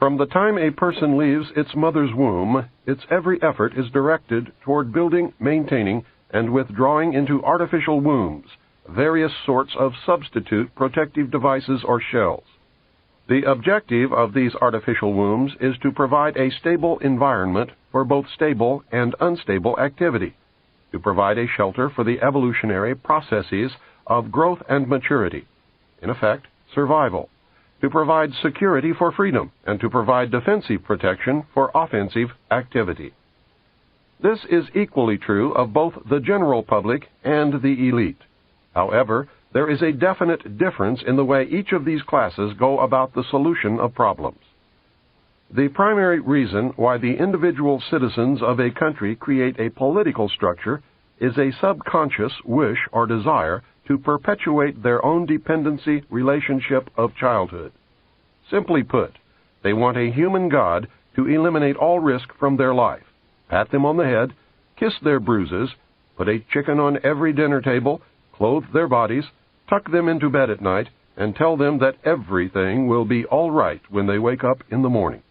From the time a person leaves its mother's womb, its every effort is directed toward building, maintaining, and withdrawing into artificial wombs various sorts of substitute protective devices or shells. The objective of these artificial wombs is to provide a stable environment for both stable and unstable activity, to provide a shelter for the evolutionary processes of growth and maturity, in effect, survival, to provide security for freedom, and to provide defensive protection for offensive activity. This is equally true of both the general public and the elite. However, there is a definite difference in the way each of these classes go about the solution of problems. The primary reason why the individual citizens of a country create a political structure is a subconscious wish or desire to perpetuate their own dependency relationship of childhood. Simply put, they want a human God to eliminate all risk from their life, pat them on the head, kiss their bruises, put a chicken on every dinner table, clothe their bodies, tuck them into bed at night, and tell them that everything will be all right when they wake up in the morning.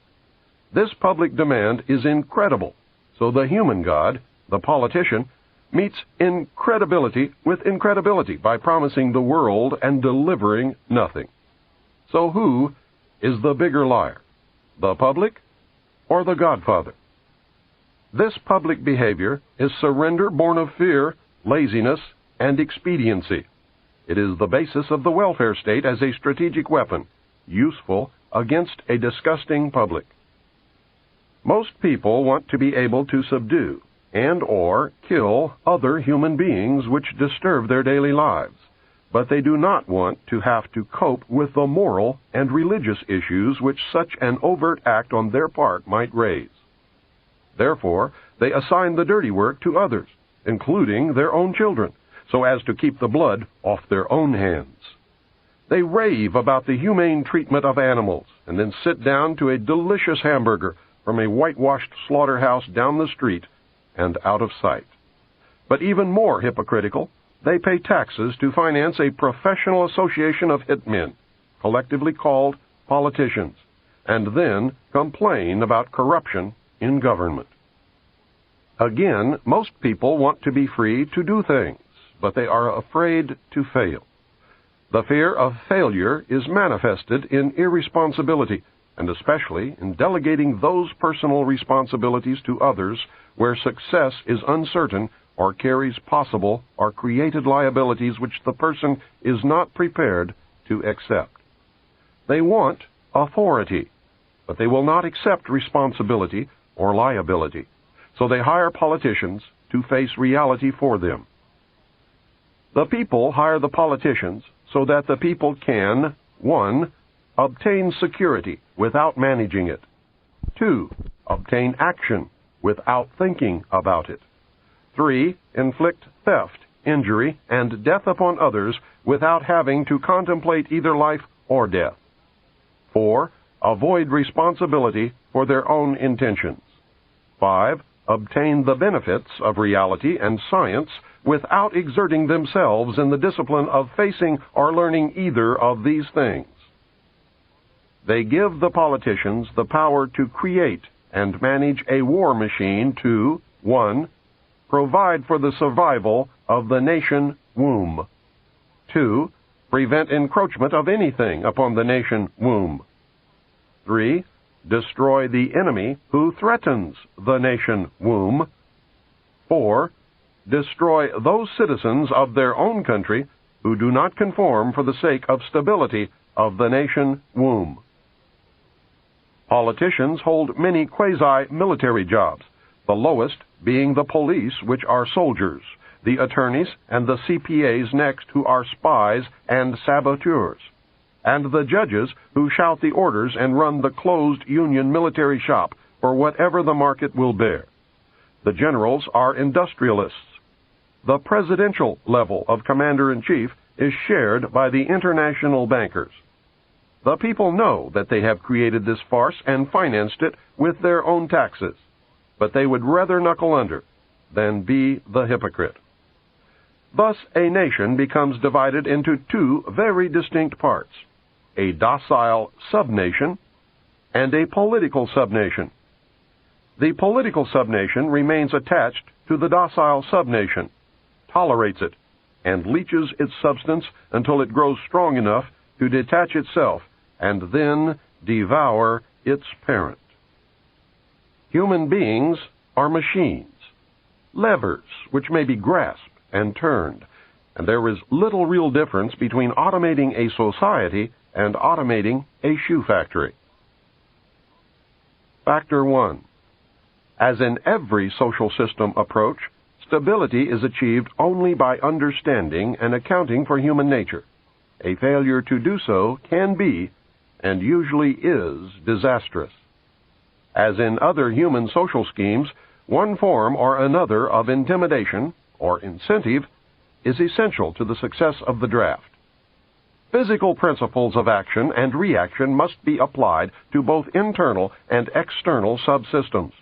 This public demand is incredible, so the human God, the politician, meets incredibility with incredibility by promising the world and delivering nothing. So who is the bigger liar, the public or the Godfather? This public behavior is surrender born of fear, laziness, and expediency. It is the basis of the welfare state as a strategic weapon, useful against a disgusting public. Most people want to be able to subdue and or kill other human beings which disturb their daily lives, but they do not want to have to cope with the moral and religious issues which such an overt act on their part might raise. Therefore, they assign the dirty work to others, including their own children, so as to keep the blood off their own hands. They rave about the humane treatment of animals, and then sit down to a delicious hamburger from a whitewashed slaughterhouse down the street and out of sight. But even more hypocritical, they pay taxes to finance a professional association of hitmen, collectively called politicians, and then complain about corruption in government. Again, most people want to be free to do things, but they are afraid to fail. The fear of failure is manifested in irresponsibility, and especially in delegating those personal responsibilities to others where success is uncertain or carries possible or created liabilities which the person is not prepared to accept. They want authority, but they will not accept responsibility or liability, so they hire politicians to face reality for them. The people hire the politicians so that the people can, 1. Obtain security without managing it. 2. Obtain action without thinking about it. 3. Inflict theft, injury, and death upon others without having to contemplate either life or death. 4. Avoid responsibility for their own intentions. 5. Obtain the benefits of reality and science without exerting themselves in the discipline of facing or learning either of these things. They give the politicians the power to create and manage a war machine to, 1. Provide for the survival of the nation womb. 2. Prevent encroachment of anything upon the nation womb. 3. Destroy the enemy who threatens the nation womb. 4. Destroy those citizens of their own country who do not conform for the sake of stability of the nation womb. Politicians hold many quasi-military jobs, the lowest being the police, which are soldiers, the attorneys and the CPAs next, who are spies and saboteurs, and the judges who shout the orders and run the closed union military shop for whatever the market will bear. The generals are industrialists. The presidential level of commander-in-chief is shared by the international bankers. The people know that they have created this farce and financed it with their own taxes, but they would rather knuckle under than be the hypocrite. Thus, a nation becomes divided into two very distinct parts: a docile sub-nation and a political subnation. The political subnation remains attached to the docile subnation, tolerates it, and leaches its substance until it grows strong enough to detach itself and then devour its parent. Human beings are machines, levers which may be grasped and turned, and there is little real difference between automating a society and automating a shoe factory. Factor 1. As in every social system approach, stability is achieved only by understanding and accounting for human nature. A failure to do so can be, and usually is, disastrous. As in other human social schemes, one form or another of intimidation, or incentive, is essential to the success of the draft. Physical principles of action and reaction must be applied to both internal and external subsystems.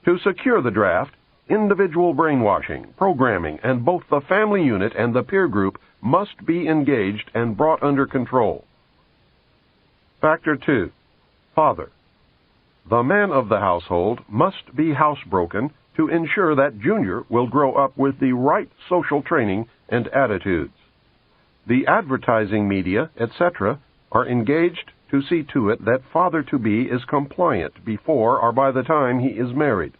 To secure the draft, individual brainwashing, programming, and both the family unit and the peer group must be engaged and brought under control. Factor 2. Father. The man of the household must be housebroken to ensure that Junior will grow up with the right social training and attitudes. The advertising media, etc., are engaged to see to it that father-to-be is compliant before or by the time he is married.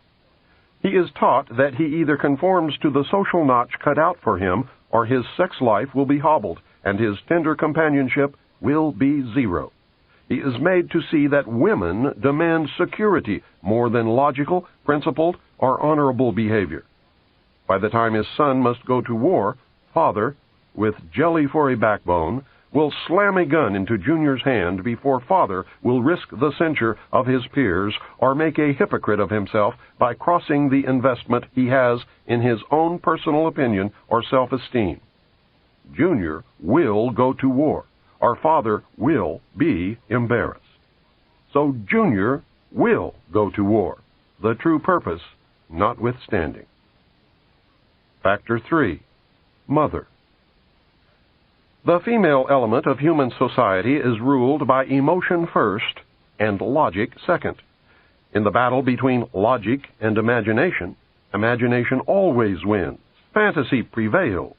He is taught that he either conforms to the social notch cut out for him, or his sex life will be hobbled, and his tender companionship will be zero. He is made to see that women demand security more than logical, principled, or honorable behavior. By the time his son must go to war, father, with jelly for a backbone, will slam a gun into Junior's hand before father will risk the censure of his peers or make a hypocrite of himself by crossing the investment he has in his own personal opinion or self-esteem. Junior will go to war, or father will be embarrassed. So Junior will go to war, the true purpose notwithstanding. Factor 3. Mother. The female element of human society is ruled by emotion first and logic second. In the battle between logic and imagination, imagination always wins. Fantasy prevails.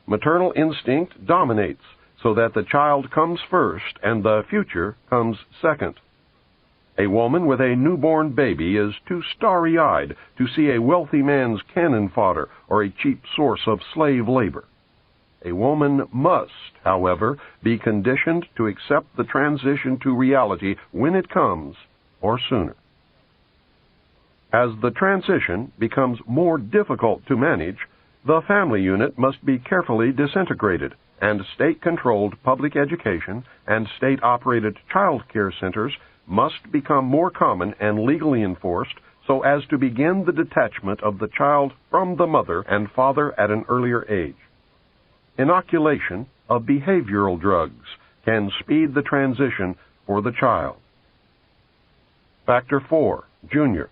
Maternal instinct dominates, so that the child comes first and the future comes second. A woman with a newborn baby is too starry-eyed to see a wealthy man's cannon fodder or a cheap source of slave labor. A woman must, however, be conditioned to accept the transition to reality when it comes, or sooner. As the transition becomes more difficult to manage, the family unit must be carefully disintegrated, and state-controlled public education and state-operated child care centers must become more common and legally enforced so as to begin the detachment of the child from the mother and father at an earlier age. Inoculation of behavioral drugs can speed the transition for the child. Factor 4. Junior.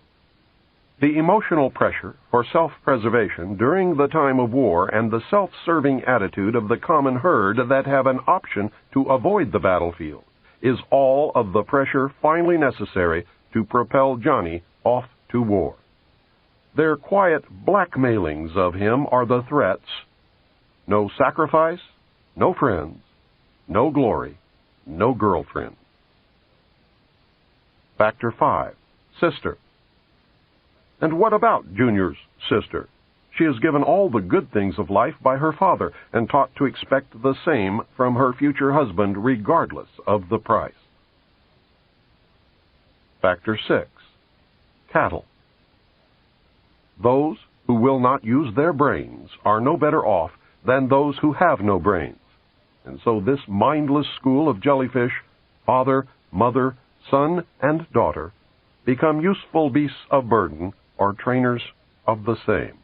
The emotional pressure for self-preservation during the time of war and the self-serving attitude of the common herd that have an option to avoid the battlefield is all of the pressure finally necessary to propel Johnny off to war. Their quiet blackmailings of him are the threats: no sacrifice, no friends, no glory, no girlfriend. Factor 5. Sister. And what about Junior's sister? She is given all the good things of life by her father and taught to expect the same from her future husband regardless of the price. Factor 6. Cattle. Those who will not use their brains are no better off than those who have no brains. And so this mindless school of jellyfish, father, mother, son, and daughter, become useful beasts of burden or trainers of the same.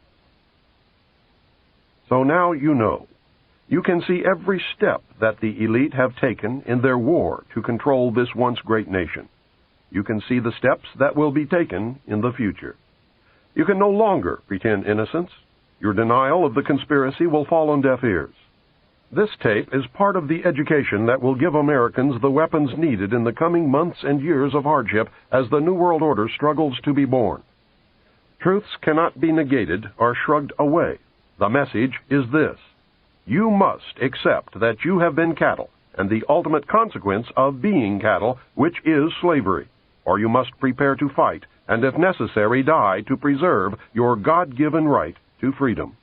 So now you know. You can see every step that the elite have taken in their war to control this once great nation. You can see the steps that will be taken in the future. You can no longer pretend innocence. Your denial of the conspiracy will fall on deaf ears. This tape is part of the education that will give Americans the weapons needed in the coming months and years of hardship as the New World Order struggles to be born. Truths cannot be negated or shrugged away. The message is this: you must accept that you have been cattle, and the ultimate consequence of being cattle, which is slavery, or you must prepare to fight, and if necessary die to preserve your God-given right to freedom.